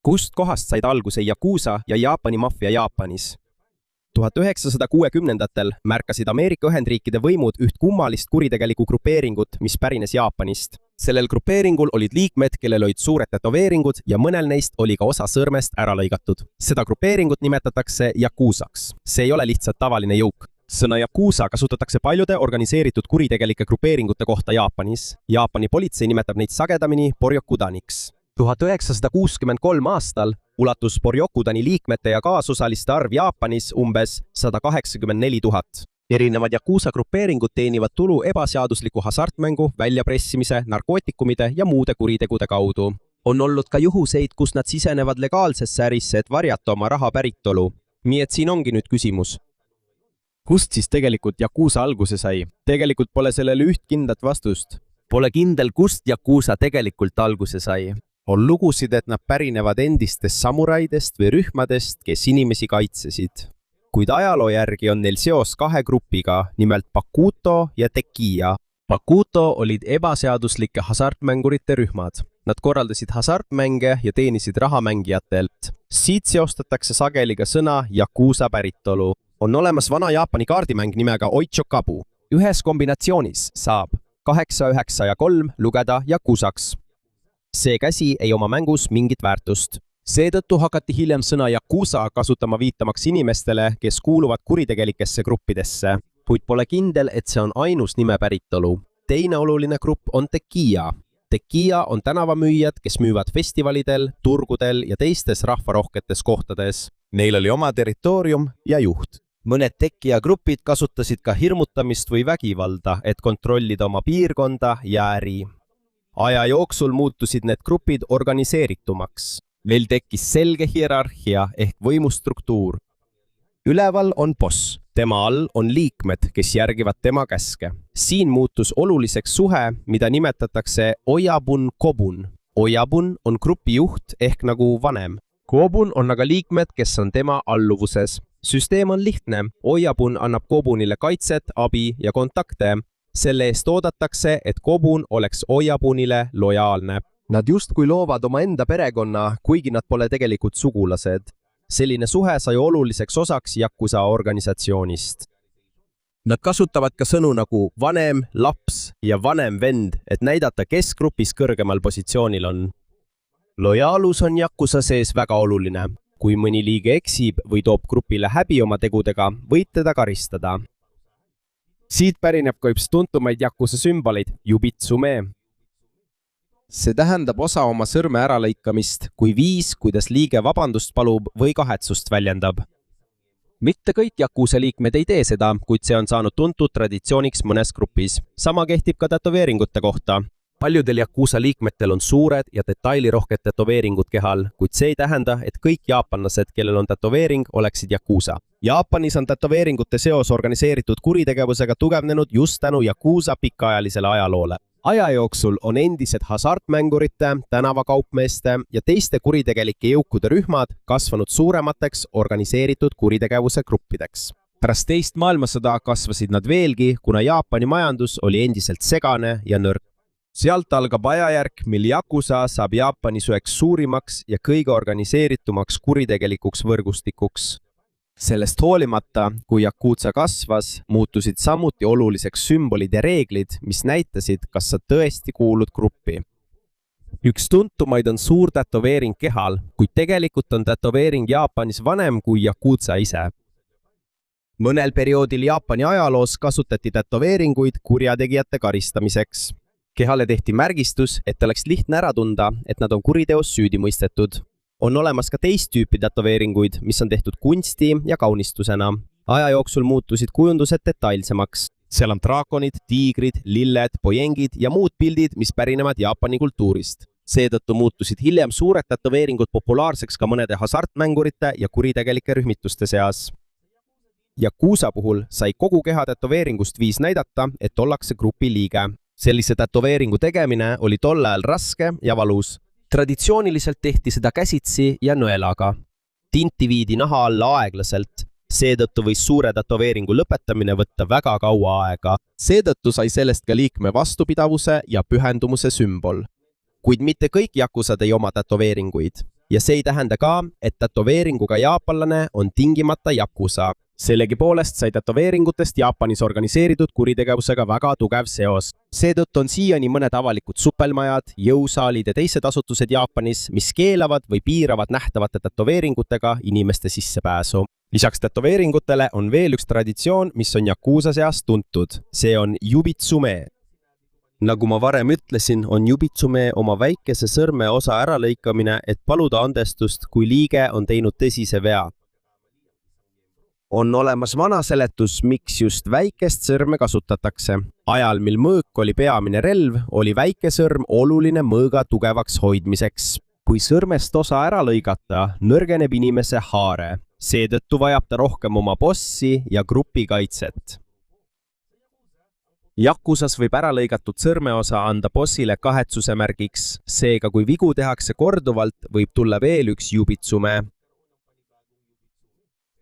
Kust kohast said alguse Yakuza ja Jaapani maffia Jaapanis? 1960-ndatel märkasid Ameerika Ühendriikide võimud üht kummalist kuritegelikku grupeeringut, mis pärines Jaapanist. Sellel grupeeringul olid liikmed, kellel olid suured tätoveeringud ja mõnel neist oli ka osa sõrmest ära lõigatud. Seda grupeeringut nimetatakse Yakuzaks. See ei ole lihtsalt tavaline jõuk. Sõna Yakuza kasutatakse paljude organiseeritud kuritegelike grupeeringute kohta Jaapanis. Jaapani politsei nimetab neid sagedamini Boryokudaniks. 1963 aastal ulatus Boryokudani liikmete ja kaasosaliste arv Jaapanis umbes 184 000. Erinevad Yakuza grupeeringud teenivad tulu ebaseadusliku hasartmängu, väljapressimise, narkootikumide ja muude kuritegude kaudu. On olnud ka juhuseid, kus nad sisenevad legaalsesse ärisse, et varjata oma raha päritolu. Nii et siin ongi nüüd küsimus. Kust siis tegelikult Yakuza alguse sai? Tegelikult pole sellele üht kindlat vastust. Pole kindel, kust Yakuza tegelikult alguse sai. On lugusid, et nad pärinevad endistest samuraidest või rühmadest, kes inimesi kaitsesid. Kuid ajaloo järgi on neil seos kahe grupiga, nimelt Bakuto ja Tekiya. Bakuto olid ebaseaduslike hasartmängurite rühmad. Nad korraldasid hasartmänge ja teenisid rahamängijatelt. Siit seostatakse sageli ka sõna Yakuza päritolu. On olemas vana Jaapani kaardimäng nimega Oichokabu. Ühes kombinatsioonis saab 8, 9 ja 3 lugeda Yakuzaks. See käsi ei oma mängus mingit väärtust. Seetõttu hakati hiljem sõna Yakuza kasutama viitamaks inimestele, kes kuuluvad kuritegelikesse gruppidesse. Kuid pole kindel, et see on ainus nime päritolu. Teine oluline grupp on Tekiya. Tekiya on tänavamüüjad, kes müüvad festivalidel, turgudel ja teistes rahvarohketes kohtades. Neil oli oma territoorium ja juht. Mõned Tekiya grupid kasutasid ka hirmutamist või vägivalda, et kontrollida oma piirkonda ja äri. Aja jooksul muutusid need grupid organiseeritumaks. Neil tekkis selge hierarhia ehk võimustruktuur. Üleval on boss. Tema all on liikmed, kes järgivad tema käske. Siin muutus oluliseks suhe, mida nimetatakse Oyabun-Kobun. Oyabun on grupi juht ehk nagu vanem. Kobun on aga liikmed, kes on tema alluvuses. Süsteem on lihtne. Oyabun annab Kobunile kaitset, abi ja kontakte. Selle eest oodatakse, et Kobun oleks Oyabunile lojaalne. Nad justkui loovad oma enda perekonna, kuigi nad pole tegelikult sugulased. Selline suhe sai oluliseks osaks Yakuza organisatsioonist. Nad kasutavad ka sõnu nagu vanem, laps ja vanem vend, et näidata, kes grupis kõrgemal positsioonil on. Lojaalus on Yakuza sees väga oluline. Kui mõni liige eksib või toob grupile häbi oma tegudega, võid teda karistada. Siit pärineb ka üks tuntumaid Yakuza sümboleid, Jubitsume. See tähendab osa oma sõrme äralõikamist kui viis, kuidas liige vabandust palub või kahetsust väljendab. Mitte kõik Yakuza liikmed ei tee seda, kuid see on saanud tuntud traditsiooniks mõnes grupis. Sama kehtib ka tätoveeringute kohta. Paljudel Yakuza liikmetel on suured ja detailirohked tätoveeringud kehal, kuid see ei tähenda, et kõik jaapanlased, kellel on tätoveering, oleksid Yakuza. Jaapanis on tätoveeringute seos organiseeritud kuritegevusega tugevnenud just tänu Yakuza pikaajalisele ajaloole. Aja jooksul on endised hasartmängurite, tänavakaupmeeste ja teiste kuritegelike jõukude rühmad kasvanud suuremateks organiseeritud kuritegevuse gruppideks. Pärast teist maailmasõda kasvasid nad veelgi, kuna Jaapani majandus oli endiselt segane ja nõrk. Sealt algab ajajärk, mil Yakuza saab Jaapanis üheks suurimaks ja kõige organiseeritumaks kuritegelikuks võrgustikuks. Sellest hoolimata, kui Yakuza kasvas, muutusid samuti oluliseks sümbolid ja reeglid, mis näitasid, kas sa tõesti kuulud gruppi. Üks tuntumaid on suur tätoveering kehal, kuid tegelikult on tätoveering Jaapanis vanem kui Yakuza ise. Mõnel perioodil Jaapani ajaloos kasutati tätoveeringuid kurjategijate karistamiseks. Kehale tehti märgistus, et oleks lihtne ära tunda, et nad on kuriteos süüdi mõistetud. On olemas ka teist tüüpi tätoveeringuid, mis on tehtud kunsti ja kaunistusena. Aja jooksul muutusid kujundused detailsemaks. Seal on draakonid, tiigrid, lilled, pojengid ja muud pildid, mis pärinevad Jaapani kultuurist. Seetõttu muutusid hiljem suured tätoveeringud populaarseks ka mõnede hasartmängurite ja kuritegelike rühmituste seas. Yakuza puhul sai kogu keha tätoveeringust viis näidata, et ollakse grupi liige. Sellise tätoveeringu tegemine oli tol ajal raske ja valus. Traditsiooniliselt tehti seda käsitsi ja nõelaga. Tinti viidi naha alla aeglaselt. Seetõttu võis suure tätoveeringu lõpetamine võtta väga kaua aega. Seetõttu sai sellest ka liikme vastupidavuse ja pühendumuse sümbol. Kuid mitte kõik Yakuzad ei oma tätoveeringuid. ja see ei tähenda ka, et tätoveeringuga jaapanlane on tingimata yakuza. Sellegipoolest sai tätoveeringutest Jaapanis organiseeritud kuritegevusega väga tugev seos. Seetõttu on siiani mõned avalikud supelmajad, jõusaalid ja teised asutused Jaapanis, mis keelavad või piiravad nähtavate tätoveeringutega inimeste sissepääsu. Lisaks tätoveeringutele on veel üks traditsioon, mis on yakuza seas tuntud. See on jubitsume. Nagu ma varem ütlesin, on jubitsume oma väikese sõrme osa äralõikamine, et paluda andestust, kui liige on teinud tõsise vea. On olemas vana seletus, miks just väikest sõrme kasutatakse. Ajal, mil mõõk oli peamine relv, oli väike sõrm oluline mõõga tugevaks hoidmiseks. Kui sõrmest osa ära lõigata, nõrgeneb inimese haare. Seetõttu vajab ta rohkem oma bossi ja grupi kaitset. Yakusas võib äralõigatud sõrmeosa anda bossile kahetsuse märgiks. Seega, kui vigu tehakse korduvalt, võib tulla veel üks jubitsume.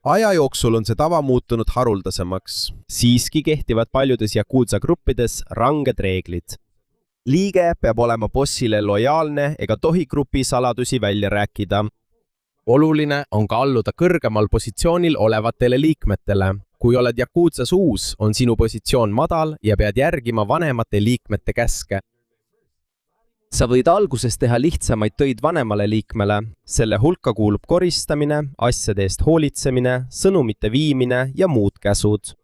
Aja jooksul on see tava muutunud haruldasemaks. Siiski kehtivad paljudes yakuza gruppides ranged reeglid. Liige peab olema bossile lojaalne ega tohi grupi saladusi välja rääkida. Oluline on ka alluda kõrgemal positsioonil olevatele liikmetele. Kui oled yakuzas uus, on sinu positsioon madal ja pead järgima vanemate liikmete käske. Sa võid alguses teha lihtsamaid töid vanemale liikmele. Selle hulka kuulub koristamine, asjade eest hoolitsemine, sõnumite viimine ja muud käsud.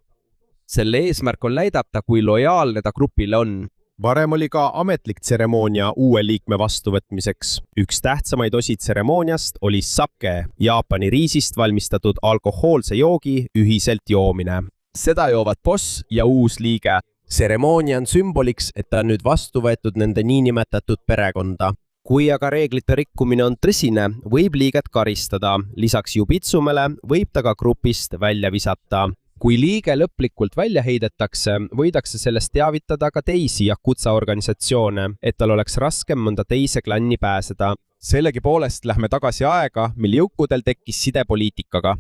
Selle eesmärk on näidata, kui lojaalne ta grupile on. Varem oli ka ametlik tseremoonia uue liikme vastuvõtmiseks. Üks tähtsamaid osi tseremooniast oli sake, Jaapani riisist valmistatud alkohoolse joogi ühiselt joomine. Seda joovad boss ja uus liige. Tseremoonia on sümboliks, et ta on nüüd vastu võetud nende niinimetatud perekonda. Kui aga reeglite rikkumine on tõsine, võib liiget karistada. Lisaks jubitsumele võib ta ka grupist välja visata. Kui liige lõplikult välja heidetakse, võidakse sellest teavitada ka teisi yakuza organisatsioone, et tal oleks raskem mõnda teise klanni pääseda. Sellegipoolest lähme tagasi aega, mil jõukudel tekkis side poliitikaga.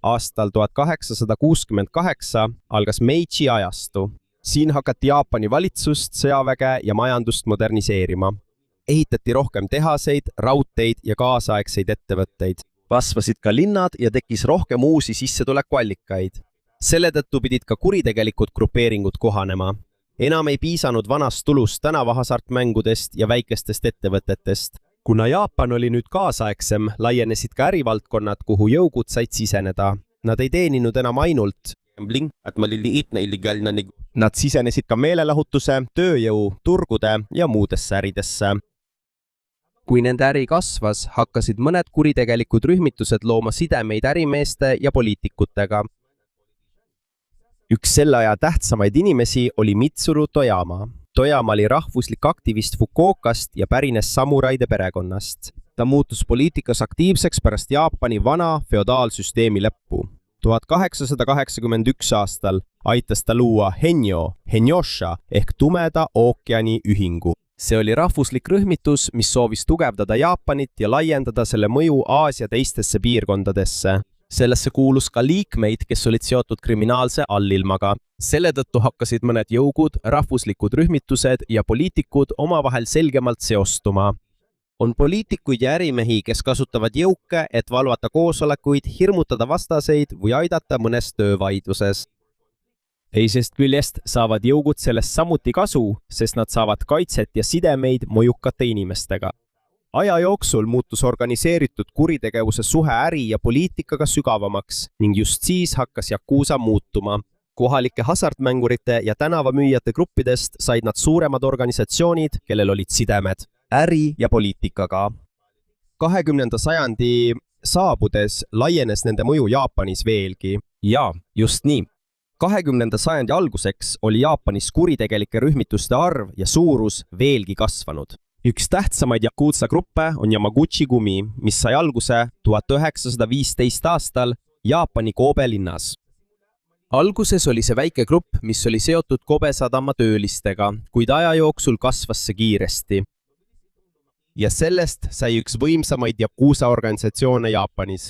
Aastal 1868 algas Meiji ajastu. Siin hakati Jaapani valitsust, sõjaväge ja majandust moderniseerima. Ehitati rohkem tehaseid, raudteid ja kaasaegseid ettevõtteid. Kasvasid ka linnad ja tekkis rohkem uusi sissetulekuallikaid. Selle tõttu pidid ka kuritegelikud grupeeringud kohanema. Enam ei piisanud vanast tulust tänavahasartmängudest ja väikestest ettevõtetest. Kuna Jaapan oli nüüd kaasaegsem, laienesid ka ärivaldkonnad, kuhu jõugud said siseneda. Nad ei teeninud enam ainult Nad sisenesid ka meelelahutuse, tööjõu, turgude ja muudesse äridesse. Kui nende äri kasvas, hakkasid mõned kuritegelikud rühmitused looma sidemeid ärimeeste ja poliitikutega. Üks selle aja tähtsamaid inimesi oli Mitsuru Toyama. Toyama oli rahvuslik aktivist Fukuokast ja pärines samuraide perekonnast. Ta muutus poliitikas aktiivseks pärast Jaapani vana feodaalsüsteemi lõppu. 1881 aastal aitas ta luua Henyosha ehk tumeda ookeani ühingu. See oli rahvuslik rühmitus, mis soovis tugevdada Jaapanit ja laiendada selle mõju Aasia teistesse piirkondadesse. Sellesse kuulus ka liikmeid, kes olid seotud kriminaalse allilmaga. Selle tõttu hakkasid mõned jõugud, rahvuslikud rühmitused ja poliitikud omavahel selgemalt seostuma. On poliitikuid ja ärimehi, kes kasutavad jõuke, et valvata koosolekuid, hirmutada vastaseid või aidata mõnes töövaidluses. Teisest küljest saavad jõugud sellest samuti kasu, sest nad saavad kaitset ja sidemeid mõjukate inimestega. Aja jooksul muutus organiseeritud kuritegevuse suhe äri ja poliitikaga sügavamaks ning just siis hakkas yakuza muutuma. Kohalike hasartmängurite ja tänavamüüjate gruppidest said nad suuremad organisatsioonid, kellel olid sidemed äri ja poliitikaga. 20. sajandi saabudes laienes nende mõju Jaapanis veelgi. Ja, just nii. 20. sajandi alguseks oli Jaapanis kuritegelike rühmituste arv ja suurus veelgi kasvanud. Üks tähtsamaid yakuza gruppe on Yamaguchi Gumi, mis sai alguse 1915 aastal Jaapani Kobe linnas. Alguses oli see väike grupp, mis oli seotud Kobe sadama töölistega, kuid aja jooksul kasvas see kiiresti. Ja sellest sai üks võimsamaid yakuza organisatsioone Jaapanis.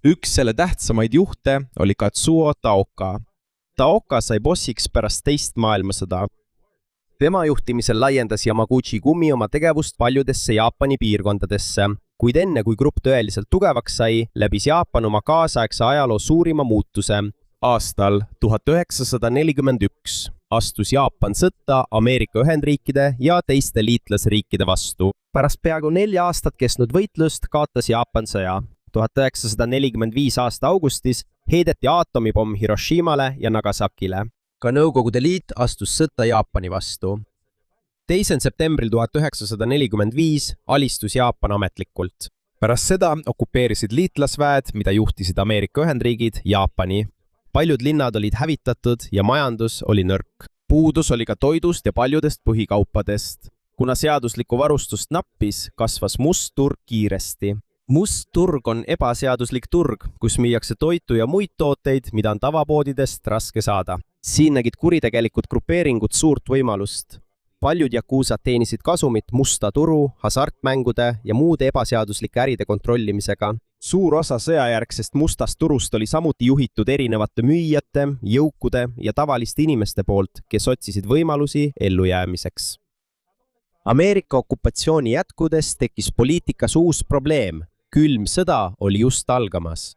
Üks selle tähtsamaid juhte oli Katsuo Taoka. Taoka sai bossiks pärast teist maailmasõda. tema juhtimisel laiendas Yamaguchi Gumi oma tegevust paljudesse Jaapani piirkondadesse, kuid enne kui grupp tõeliselt tugevaks sai, läbis Jaapan oma kaasaegse ajaloo suurima muutuse. Aastal 1941 astus Jaapan sõtta Ameerika Ühendriikide ja teiste liitlasriikide vastu. Pärast peaaegu 4 aastat kestnud võitlust kaotas Jaapan sõja. 1945 aasta augustis heideti aatomipomm Hiroshimale ja Nagasakile. Ka Nõukogude Liit astus sõtta Jaapani vastu. 2. septembril 1945 alistus Jaapan ametlikult. Pärast seda okupeerisid liitlasväed, mida juhtisid Ameerika Ühendriigid, Jaapani. Paljud linnad olid hävitatud ja majandus oli nõrk. Puudus oli ka toidust ja paljudest põhikaupadest. Kuna seaduslikku varustust nappis, kasvas must turg kiiresti. Must turg on ebaseaduslik turg, kus müüakse toitu ja muid tooteid, mida on tavapoodidest raske saada. Siin nägid kuritegelikud grupeeringud suurt võimalust. Paljud jakuusad teenisid kasumit musta turu, hasartmängude ja muude ebaseaduslike äride kontrollimisega. Suur osa sõjajärgsest mustast turust oli samuti juhitud erinevate müüjate, jõukude ja tavaliste inimeste poolt, kes otsisid võimalusi ellujäämiseks. Ameerika okupatsiooni jätkudes tekkis poliitikas uus probleem. Külm sõda oli just algamas.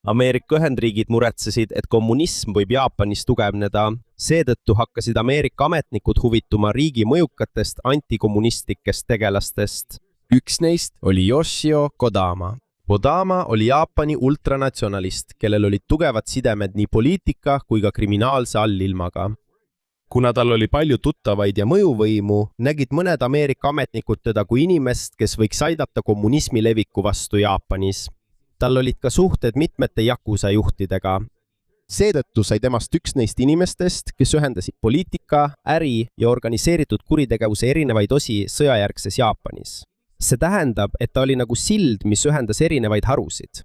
Ameerika Ühendriigid muretsesid, et kommunism võib Jaapanis tugevneda. Seetõttu hakkasid Ameerika ametnikud huvituma riigi mõjukatest antikommunistlikest tegelastest. Üks neist oli Yoshio Kodama. Kodama oli Jaapani ultranatsionalist, kellel olid tugevad sidemed nii poliitika kui ka kriminaalse allilmaga. Kuna tal oli palju tuttavaid ja mõjuvõimu, nägid mõned Ameerika ametnikud teda kui inimest, kes võiks aidata kommunismi leviku vastu Jaapanis. Tal olid ka suhted mitmete jakuusa juhtidega. Seetõttu sai temast üks neist inimestest, kes ühendasid poliitika, äri ja organiseeritud kuritegevuse erinevaid osi sõjajärgses Jaapanis. See tähendab, et ta oli nagu sild, mis ühendas erinevaid harusid.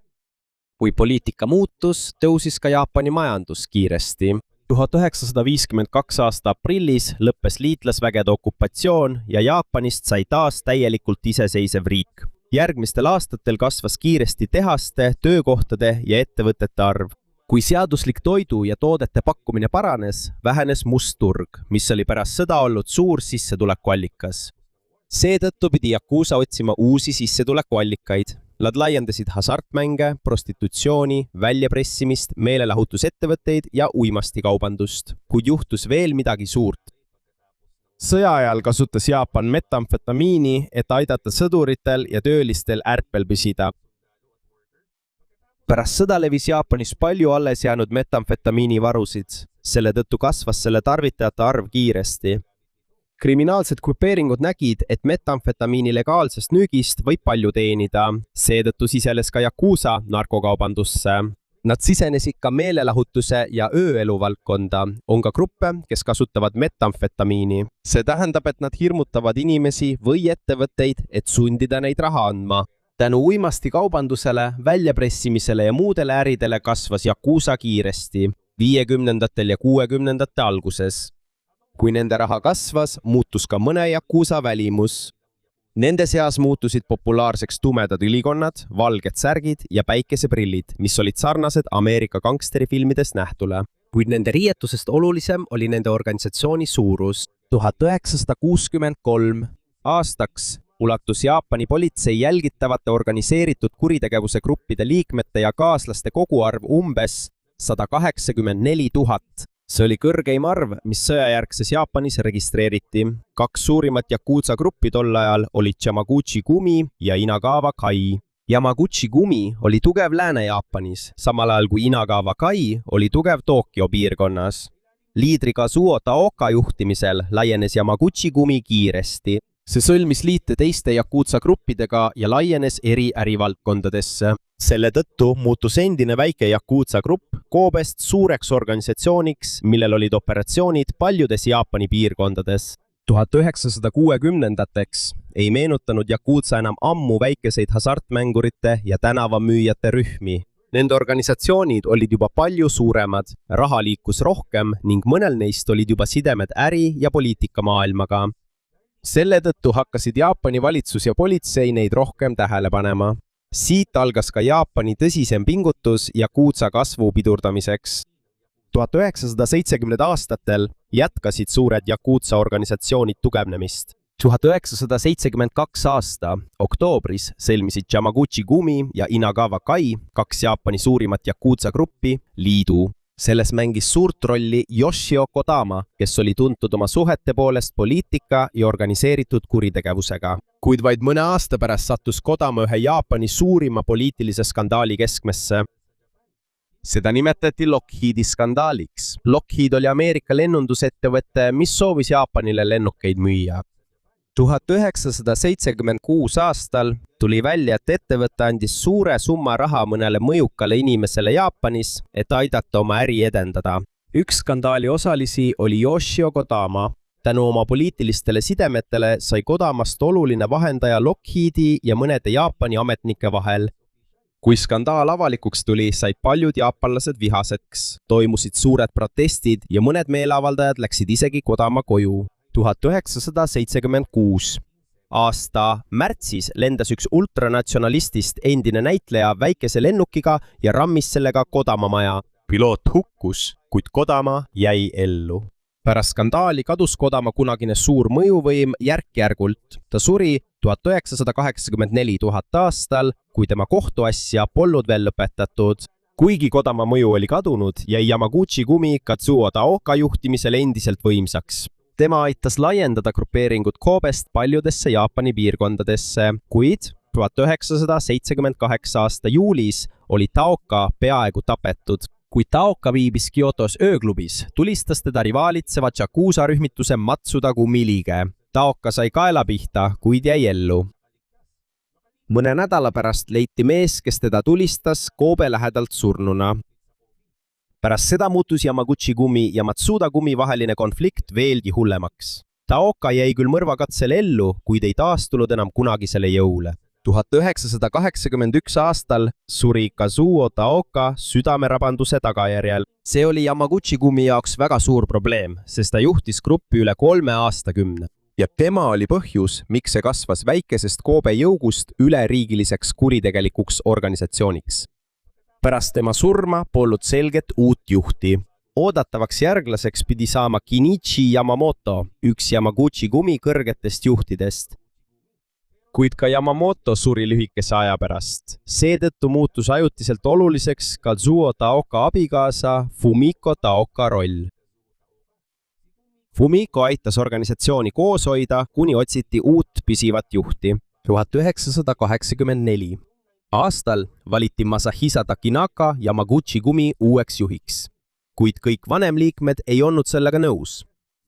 Kui poliitika muutus, tõusis ka Jaapani majandus kiiresti. 1952 aasta aprillis lõppes liitlasvägede okupatsioon ja Jaapanist sai taas täielikult iseseisev riik. Järgmistel aastatel kasvas kiiresti tehaste, töökohtade ja ettevõtete arv. Kui seaduslik toidu ja toodete pakkumine paranes, vähenes must turg, mis oli pärast sõda olnud suur sissetulekuallikas. Seetõttu pidi jakuusa otsima uusi sissetulekuallikaid. Nad laiendasid hasartmänge, prostitutsiooni, väljapressimist, meelelahutusettevõtteid ja uimastikaubandust, kuid juhtus veel midagi suurt. Sõja ajal kasutas Jaapan metamfetamiini, et aidata sõduritel ja töölistel ärkvel püsida. Pärast sõda levis Jaapanis palju alles jäänud metamfetamiini varusid. Selle tõttu kasvas selle tarvitajate arv kiiresti. Kriminaalsed grupeeringud nägid, et metamfetamiini legaalsest nüügist võib palju teenida. Seetõttu sisenes ka jakuusa narkokaubandusse. Nad sisenesid ka meelelahutuse ja ööelu valdkonda. On ka gruppe, kes kasutavad metamfetamiini. See tähendab, et nad hirmutavad inimesi või ettevõtteid, et sundida neid raha andma. Tänu uimastikaubandusele, väljapressimisele ja muudele äridele kasvas jakuusa kiiresti 50. ja 60. alguses. Kui nende raha kasvas, muutus ka mõne jakuusa välimus. Nende seas muutusid populaarseks tumedad ülikonnad, valged särgid ja päikeseprillid, mis olid sarnased Ameerika gangsterifilmides nähtule. Kuid nende riietusest olulisem oli nende organisatsiooni suurus. 1963 aastaks ulatus Jaapani politsei jälgitavate organiseeritud kuritegevuse gruppide liikmete ja kaaslaste koguarv umbes 184 000. See oli kõrgeim arv, mis sõjajärgses Jaapanis registreeriti. 2 suurimat jakuusa gruppi tol ajal olid Yamaguchi Gumi ja Inagawa Kai. Yamaguchi Gumi oli tugev Lääne-Jaapanis, samal ajal kui Inagawa Kai oli tugev Tokyo piirkonnas. Liidri Kazuo Taoka juhtimisel laienes Yamaguchi Gumi kiiresti. See sõlmis liite teiste jakuusa gruppidega ja laienes eri ärivaldkondadesse. Selle tõttu muutus endine väike jakuusa grupp Koobest suureks organisatsiooniks, millel olid operatsioonid paljudes Jaapani piirkondades. 1960-ndateks ei meenutanud jakuusa enam ammu väikeseid hasartmängurite ja tänavamüüjate rühmi. Nende organisatsioonid olid juba palju suuremad, raha liikus rohkem ning mõnel neist olid juba sidemed äri- ja poliitikamaailmaga. Selle tõttu hakkasid Jaapani valitsus ja politsei neid rohkem tähele panema. Siit algas ka Jaapani tõsisem pingutus jakuusa kasvu pidurdamiseks. 1970 aastatel jätkasid suured Yakuza organisatsioonid tugevnemist. 1972 aasta oktoobris sõlmisid Yamaguchi Gumi ja Inagawa Kai, 2 Jaapani suurimat Yakuza gruppi, liidu. Selles mängis suurt rolli Yoshio Kodama, kes oli tuntud oma suhete poolest poliitika ja organiseeritud kuritegevusega. Kuid vaid mõne aasta pärast sattus Kodama ühe Jaapani suurima poliitilise skandaali keskmesse. Seda nimetati Lockheedi skandaaliks. Lockheed oli Ameerika lennundusettevõte, mis soovis Jaapanile lennukeid müüa. 1976 aastal tuli välja, et ettevõte andis suure summa raha mõnele mõjukale inimesele Jaapanis, et aidata oma äri edendada. Üks skandaali osalisi oli Yoshio Kodama. Tänu oma poliitilistele sidemetele sai Kodamast oluline vahendaja Lockheedi ja mõnede Jaapani ametnike vahel. Kui skandaal avalikuks tuli, said paljud jaapanlased vihaseks. Toimusid suured protestid ja mõned meeleavaldajad läksid isegi Kodama koju. 1976 aasta märtsis lendas üks ultranatsionalistist endine näitleja väikese lennukiga ja rammis sellega Kodama maja. Piloot hukkus, kuid Kodama jäi ellu. Pärast skandaali kadus Kodama kunagine suur mõjuvõim järk-järgult. Ta suri 1984 aastal, kui tema kohtuasja polnud veel lõpetatud. Kuigi Kodama mõju oli kadunud, jäi Yamaguchi Gumi Kazuo Taoka juhtimisel endiselt võimsaks. Tema aitas laiendada grupeeringut Kobest paljudesse Jaapani piirkondadesse, kuid 1978 aasta juulis oli Taoka peaaegu tapetud. Kui Taoka viibis Kyotos ööklubis, tulistas teda rivaalitseva Yakuza rühmituse Matsuda Gumi liige. Taoka sai kaela pihta, kuid jäi ellu. Mõne nädala pärast leiti mees, kes teda tulistas Kobe lähedalt surnuna. Pärast seda muutus Yamaguchi Gumi ja Matsuda Gumi vaheline konflikt veelgi hullemaks. Taoka jäi küll mõrvakatsel ellu, kuid ei taastunud enam kunagisele jõule. 1981 aastal suri Kazuo Taoka südamerabanduse tagajärjel. See oli Yamaguchi Gumi jaoks väga suur probleem, sest ta juhtis gruppi üle 3 aastakümne. Ja tema oli põhjus, miks see kasvas väikesest Kobe jõugust üleriigiliseks kuritegelikuks organisatsiooniks. Pärast tema surma polnud selget uut juhti. Oodatavaks järglaseks pidi saama Kinichi Yamamoto, üks Yamaguchi Gumi kõrgetest juhtidest. Kuid ka Yamamoto suri lühikese aja pärast. Seetõttu muutus ajutiselt oluliseks Kazuo Taoka abikaasa Fumiko Taoka roll. Fumiko aitas organisatsiooni koos hoida, kuni otsiti uut püsivat juhti. 1984 aastal valiti Masahisa Takinaka Yamaguchi Gumi uueks juhiks. Kuid kõik vanemliikmed ei olnud sellega nõus.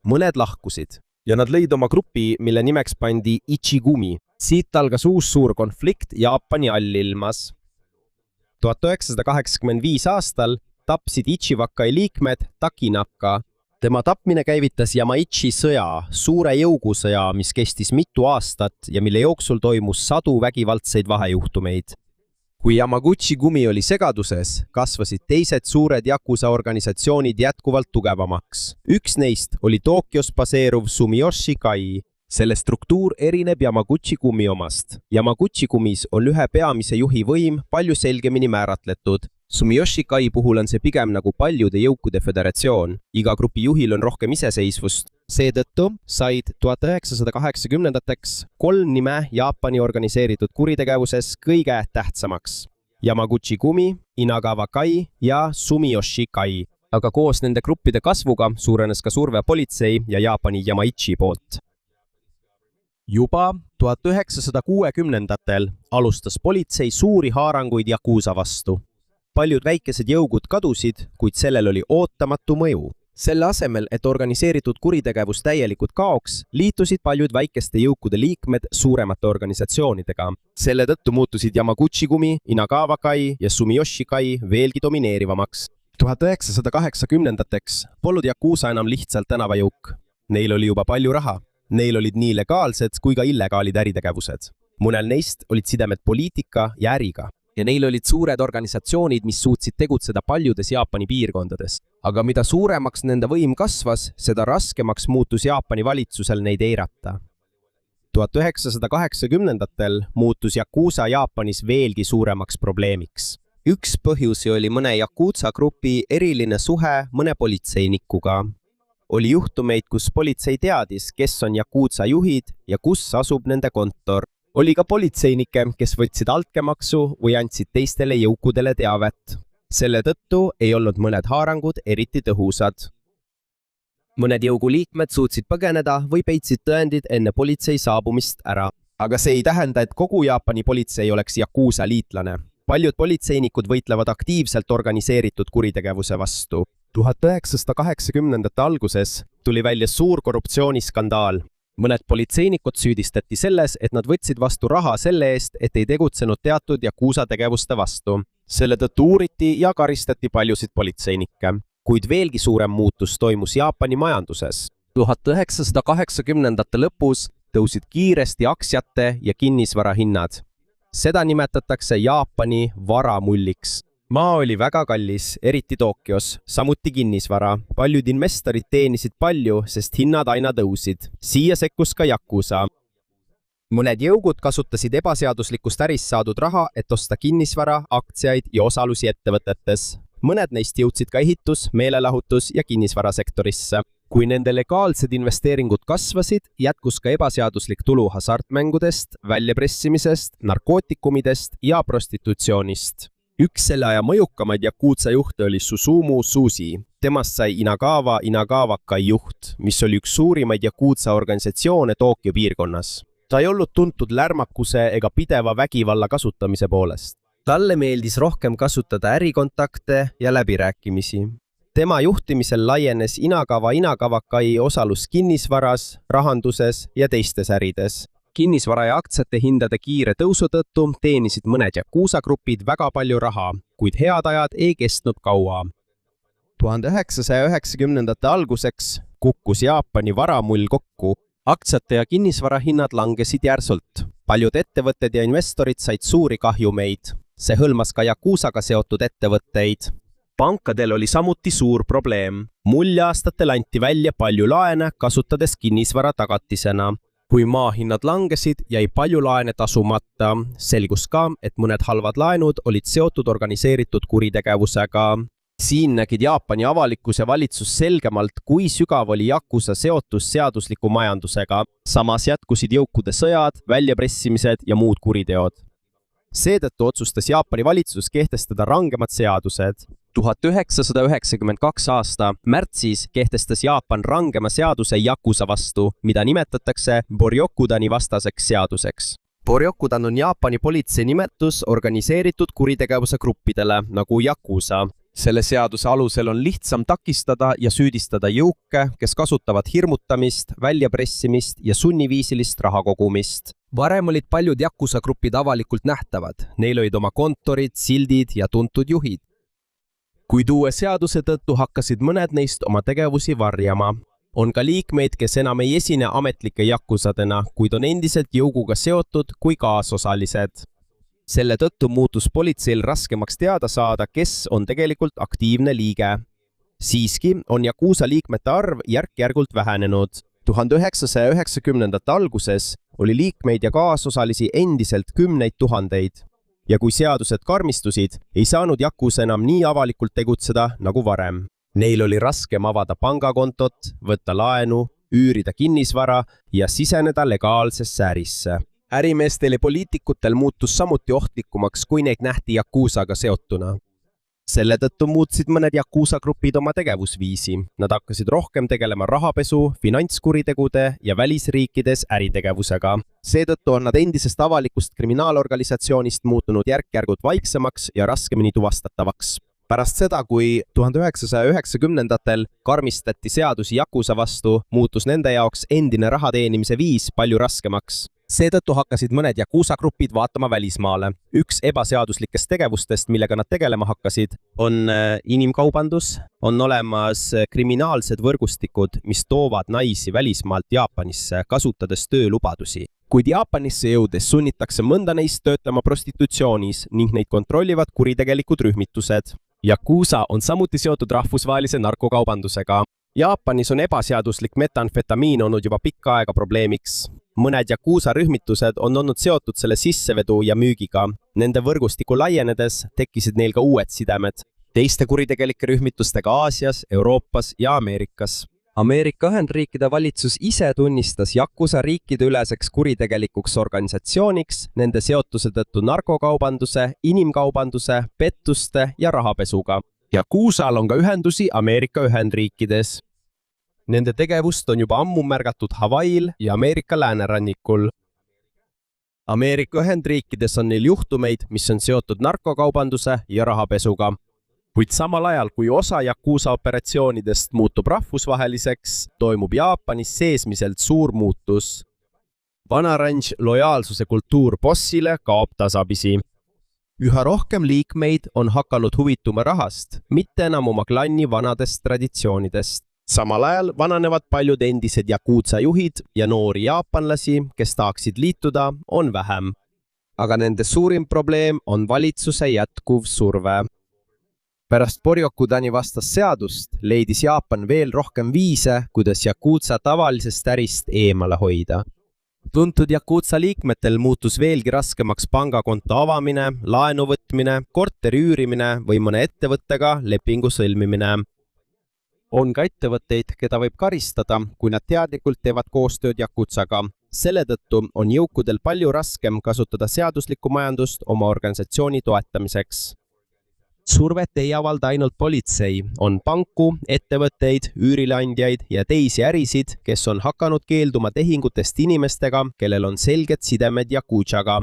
Mõned lahkusid ja nad lõid oma grupi, mille nimeks pandi Ichigumi. Siit algas uus suur konflikt Jaapani allilmas. 1985 aastal tapsid Ichiwakai liikmed Takinaka. Tema tapmine käivitas Yamaichi sõja, suure jõugusõja, mis kestis mitu aastat ja mille jooksul toimus sadu vägivaldseid vahejuhtumeid. Kui Yamaguchi Gumi oli segaduses, kasvasid teised suured Yakuza organisatsioonid jätkuvalt tugevamaks. Üks neist oli Tokyos baseeruv Sumiyoshi Kai. Selle struktuur erineb Yamaguchi Gumi omast. Yamaguchi Gumis on ühe peamise juhi võim palju selgemini määratletud. Sumiyoshi Kai puhul on see pigem nagu paljude jõukude föderatsioon. Iga grupi juhil on rohkem iseseisvust. Seetõttu said 1980-ndateks 3 nime Jaapani organiseeritud kuritegevuses kõige tähtsamaks. Yamaguchi Gumi, Inagawa Kai ja Sumiyoshi Kai. Aga koos nende gruppide kasvuga suurenes ka surve politsei ja Jaapani Yamaichi poolt. Juba 1960-ndatel alustas politsei suuri haaranguid Yakuza vastu. Paljud väikesed jõugud kadusid, kuid sellel oli ootamatu mõju. Selle asemel, et organiseeritud kuritegevus täielikult kaoks, liitusid paljud väikeste jõukude liikmed suuremate organisatsioonidega. Selle tõttu muutusid Yamaguchi Gumi, Inagawa Kai ja Sumiyoshi Kai veelgi domineerivamaks. 1980-ndateks polnud Yakuza enam lihtsalt tänavajõuk. Neil oli juba palju raha. Neil olid nii legaalsed kui ka illegaalid äritegevused. Mõnel neist olid sidemed poliitika ja äriga. Ja neil olid suured organisatsioonid, mis suutsid tegutseda paljudes Jaapani piirkondades. Aga mida suuremaks nende võim kasvas, seda raskemaks muutus Jaapani valitsusel neid eirata. 1980-ndatel muutus Yakuza Jaapanis veelgi suuremaks probleemiks. Üks põhjusi oli mõne Yakuza grupi eriline suhe mõne politseinikuga. Oli juhtumeid, kus politsei teadis, kes on Yakuza juhid ja kus asub nende kontor. Oli ka politseinikke, kes võtsid altkäemaksu või andsid teistele jõukudele teavet. Selle tõttu ei olnud mõned haarangud eriti tõhusad. Mõned jõuguliikmed suutsid põgeneda või peitsid tõendid enne politsei saabumist ära. Aga see ei tähenda, et kogu Jaapani politsei oleks Yakuza liitlane. Paljud politseinikud võitlevad aktiivselt organiseeritud kuritegevuse vastu. 1980-ndate alguses tuli välja suur korruptsiooniskandaal. Mõned politseinikud süüdistati selles, et nad võtsid vastu raha selle eest, et ei tegutsenud teatud Yakuza tegevuste vastu. Selle tõttu uuriti ja karistati paljusid politseinikke. Kuid veelgi suurem muutus toimus Jaapani majanduses. 1980-ndate lõpus tõusid kiiresti aktsiate ja kinnisvara hinnad. Seda nimetatakse Jaapani varamulliks. Maa oli väga kallis, eriti Tokyos, samuti kinnisvara. Paljud investorid teenisid palju, sest hinnad aina tõusid. Siia sekkus ka Yakuza. Mõned jõugud kasutasid ebaseaduslikust ärist saadud raha, et osta kinnisvara, aktsiaid ja osalusi ettevõtetes. Mõned neist jõudsid ka ehitus-, meelelahutus- ja kinnisvarasektorisse. Kui nende legaalsed investeeringud kasvasid, jätkus ka ebaseaduslik tulu hasartmängudest, väljapressimisest, narkootikumidest ja prostitutsioonist. Üks selle aja mõjukamaid Yakuza juhte oli Susumu Susi. Temast sai Inagawa Kai juht, mis oli üks suurimaid Yakuza organisatsioone Tokyo piirkonnas. Ta ei olnud tuntud lärmakuse ega pideva vägivalla kasutamise poolest. Talle meeldis rohkem kasutada ärikontakte ja läbirääkimisi. Tema juhtimisel laienes Inagawa Kai osalus kinnisvaras, rahanduses ja teistes ärides. Kinnisvara ja aktsiate hindade kiire tõusu tõttu teenisid mõned Yakuza grupid väga palju raha, kuid head ajad ei kestnud kaua. 1990-ndate alguseks kukkus Jaapani varamull kokku. Aktsiate ja kinnisvara hinnad langesid järsult. Paljud ettevõtted ja investorid said suuri kahjumeid. See hõlmas ka Yakuzaga seotud ettevõtteid. Pankadel oli samuti suur probleem. Muljeaastatel anti välja palju laene, kasutades kinnisvara tagatisena. Kui maahinnad langesid, jäi palju laene tasumata. Selgus ka, et mõned halvad laenud olid seotud organiseeritud kuritegevusega. Siin nägid Jaapani avalikkus ja valitsus selgemalt, kui sügav oli Yakuza seotus seadusliku majandusega. Samas jätkusid jõukude sõjad, väljapressimised ja muud kuriteod. Seetõttu otsustas Jaapani valitsus kehtestada rangemad seadused. 1992 aasta märtsis kehtestas Jaapan rangema seaduse Yakuza vastu, mida nimetatakse Boryokudani vastaseks seaduseks. Boryokudan on Jaapani politsei nimetus organiseeritud kuritegevuse gruppidele nagu Yakuza. Selle seaduse alusel on lihtsam takistada ja süüdistada jõuke, kes kasutavad hirmutamist, väljapressimist ja sunniviisilist rahakogumist. Varem olid paljud Yakuza grupid avalikult nähtavad. Neil olid oma kontorid, sildid ja tuntud juhid. Kuid uue seaduse tõttu hakkasid mõned neist oma tegevusi varjama. On ka liikmeid, kes enam ei esine ametlike Yakuzadena, kuid on endiselt jõuguga seotud kui kaasosalised. Selle tõttu muutus politseil raskemaks teada saada, kes on tegelikult aktiivne liige. Siiski on Yakuza liikmete arv järk-järgult vähenenud. 1990-ndate alguses oli liikmeid ja kaasosalisi endiselt kümneid tuhandeid. Ja kui seadused karmistusid, ei saanud Yakuza enam nii avalikult tegutseda nagu varem. Neil oli raskem avada pangakontot, võtta laenu, üürida kinnisvara ja siseneda legaalsesse ärisse. Ärimeestel ja poliitikutel muutus samuti ohtlikumaks, kui neid nähti Yakuzaga seotuna. Selle tõttu muutsid mõned Yakuza grupid oma tegevusviisi. Nad hakkasid rohkem tegelema rahapesu, finantskuritegude ja välisriikides äritegevusega. Seetõttu on nad endisest avalikust kriminaalorganisatsioonist muutunud järk-järgult vaiksemaks ja raskemini tuvastatavaks. Pärast seda, kui 1990-ndatel karmistati seadusi Yakuza vastu, muutus nende jaoks endine raha teenimise viis palju raskemaks. Seetõttu hakkasid mõned Yakuza grupid vaatama välismaale. Üks ebaseaduslikest tegevustest, millega nad tegelema hakkasid, on inimkaubandus. On olemas kriminaalsed võrgustikud, mis toovad naisi välismaalt Jaapanisse, kasutades töölubadusi. Kuid Jaapanisse jõudes sunnitakse mõnda neist töötama prostitutsioonis ning neid kontrollivad kuritegelikud rühmitused. Yakuza on samuti seotud rahvusvahelise narkokaubandusega. Jaapanis on ebaseaduslik metamfetamiin olnud juba pikka aega probleemiks. mõned Yakuza rühmitused on olnud seotud selle sissevedu ja müügiga. Nende võrgustiku laienedes tekkisid neil ka uued sidemed teiste kuritegelike rühmitustega Aasias, Euroopas ja Ameerikas. Ameerika Ühendriikide valitsus ise tunnistas Yakuza riikide üleseks kuritegelikuks organisatsiooniks nende seotuse tõttu narkokaubanduse, inimkaubanduse, pettuste ja rahapesuga. Yakuzal on ka ühendusi Ameerika Ühendriikides. Nende tegevust on juba ammu märgatud Hawaii'l ja Ameerika läänerannikul. Ameerika Ühendriikides on neil juhtumeid, mis on seotud narkokaubanduse ja rahapesuga. Kuid samal ajal, kui osa Yakuza operatsioonidest muutub rahvusvaheliseks, toimub Jaapanis seesmiselt suur muutus. Vanarange lojaalsuse kultuur bossile kaob tasapisi. Üha rohkem liikmeid on hakanud huvituma rahast, mitte enam oma klanni vanadest traditsioonidest. Samal ajal vananevad paljud endised Yakuza juhid ja noori jaapanlasi, kes tahaksid liituda, on vähem. Aga nende suurim probleem on valitsuse jätkuv surve. Pärast Boryokudani vastast seadust leidis Jaapan veel rohkem viise, kuidas Yakuza tavalisest ärist eemale hoida. Tuntud Yakuza liikmetel muutus veelgi raskemaks pangakonto avamine, laenu võtmine, korteri üürimine või mõne ettevõttega lepingu sõlmimine. On ka ettevõtteid, keda võib karistada, kui nad teadlikult teevad koostööd Yakuzaga. Selle tõttu on jõukudel palju raskem kasutada seaduslikku majandust oma organisatsiooni toetamiseks. Survet ei avalda ainult politsei, on panku, ettevõtteid, üürileandjaid ja teisi ärisid, kes on hakanud keelduma tehingutest inimestega, kellel on selged sidemed Yakuzaga.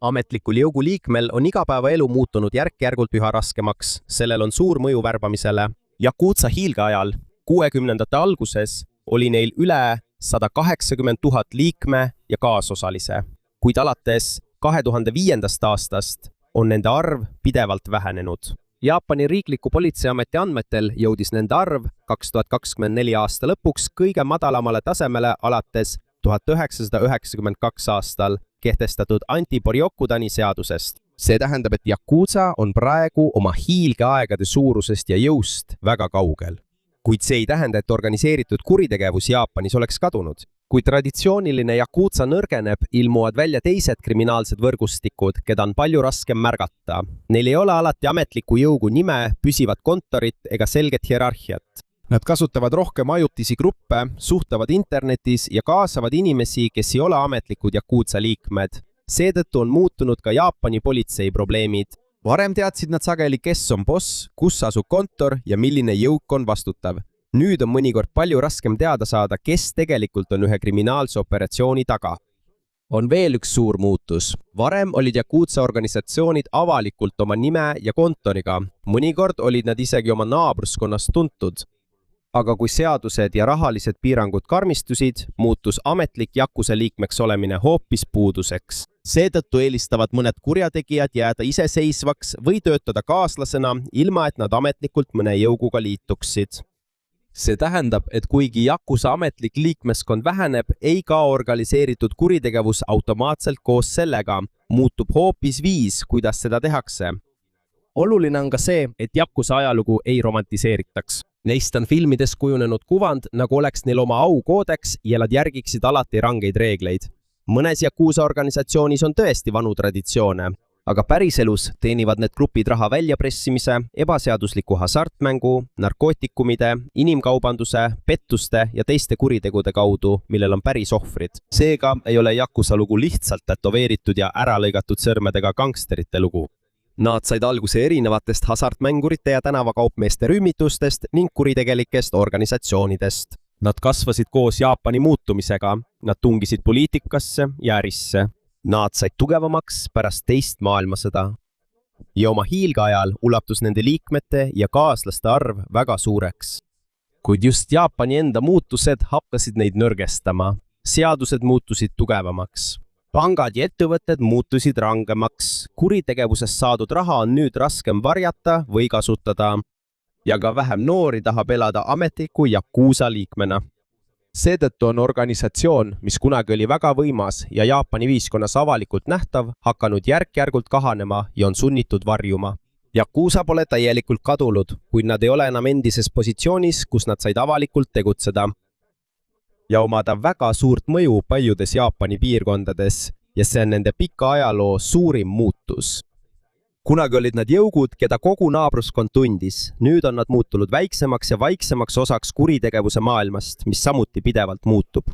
Ametlikul jõugu liikmel on igapäevaelu muutunud järk-järgult üha raskemaks, sellel on suur mõju värbamisele. Yakuza hiilgeajal, 60ndate alguses, oli neil üle 180 000 liikme ja kaasosalise, kuid alates 2005. aastast on nende arv pidevalt vähenenud. Jaapani riikliku politseiameti andmetel jõudis nende arv 2024 aasta lõpuks kõige madalamale tasemele alates 1992 aastal kehtestatud anti-Boryokudani seadusest. See tähendab, et Yakuza on praegu oma hiilgeaegade suurusest ja jõust väga kaugel. Kuid see ei tähenda, et organiseeritud kuritegevus Jaapanis oleks kadunud. Kui traditsiooniline Yakuza nõrgeneb, ilmuvad välja teised kriminaalsed võrgustikud, keda on palju raskem märgata. Neil ei ole alati ametliku jõugu nime, püsivat kontorit ega selget hierarhiat. Nad kasutavad rohkem ajutisi gruppe, suhtlevad internetis ja kaasavad inimesi, kes ei ole ametlikud Yakuza liikmed. Seetõttu on muutunud ka Jaapani politsei probleemid. Varem teadsid nad sageli, kes on boss, kus asub kontor ja milline jõuk on vastutav. Nüüd on mõnikord palju raskem teada saada, kes tegelikult on ühe kriminaalse operatsiooni taga. On veel üks suur muutus. Varem olid Yakuza organisatsioonid avalikult oma nime ja kontoriga. Mõnikord olid nad isegi oma naabruskonnas tuntud. Aga kui seadused ja rahalised piirangud karmistusid, muutus ametlik Yakuza liikmeks olemine hoopis puuduseks. Seetõttu eelistavad mõned kurjategijad jääda iseseisvaks või töötada kaaslasena, ilma et nad ametlikult mõne jõuguga liituksid. See tähendab, et kuigi Yakuza ametlik liikmeskond väheneb, ei kao organiseeritud kuritegevus automaatselt koos sellega, muutub hoopis viis, kuidas seda tehakse. Oluline on ka see, et Yakuza ajalugu ei romantiseeritaks. Neist on filmides kujunenud kuvand, nagu oleks neil oma aukoodeks ja nad järgiksid alati rangeid reegleid. Mõnes Yakuza organisatsioonis on tõesti vanu traditsioone, aga päriselus teenivad need grupid raha väljapressimise, ebaseadusliku hasartmängu, narkootikumide, inimkaubanduse, pettuste ja teiste kuritegude kaudu, millel on päris ohvrid. Seega ei ole Yakuza lugu lihtsalt tätoveeritud ja äralõigatud sõrmedega gangsterite lugu. Nad said alguse erinevatest hasartmängurite ja tänavakaupmeeste rühmitustest ning kuritegelikest organisatsioonidest. Nad kasvasid koos Jaapani muutumisega, nad tungisid poliitikasse ja ärisse. Nad said tugevamaks pärast teist maailmasõda. Ja oma hiilgeajal ulatus nende liikmete ja kaaslaste arv väga suureks. Kuid just Jaapani enda muutused hakkasid neid nõrgestama. Seadused muutusid tugevamaks. Pangad ja ettevõtted muutusid rangemaks. Kuritegevusest saadud raha on nüüd raskem varjata või kasutada. Ja ka vähem noori tahab elada ametliku Yakuza liikmena. Seetõttu on organisatsioon, mis kunagi oli väga võimas ja Jaapani ühiskonnas avalikult nähtav, hakanud järk-järgult kahanema ja on sunnitud varjuma. Yakuza pole täielikult kadunud, kuid nad ei ole enam endises positsioonis, kus nad said avalikult tegutseda. ja omada väga suurt mõju paljudes Jaapani piirkondades ja see on nende pika ajaloo suurim muutus. Kunagi olid nad jõugud, keda kogu naabruskond tundis. Nüüd on nad muutunud väiksemaks ja vaiksemaks osaks kuritegevuse maailmast, mis samuti pidevalt muutub.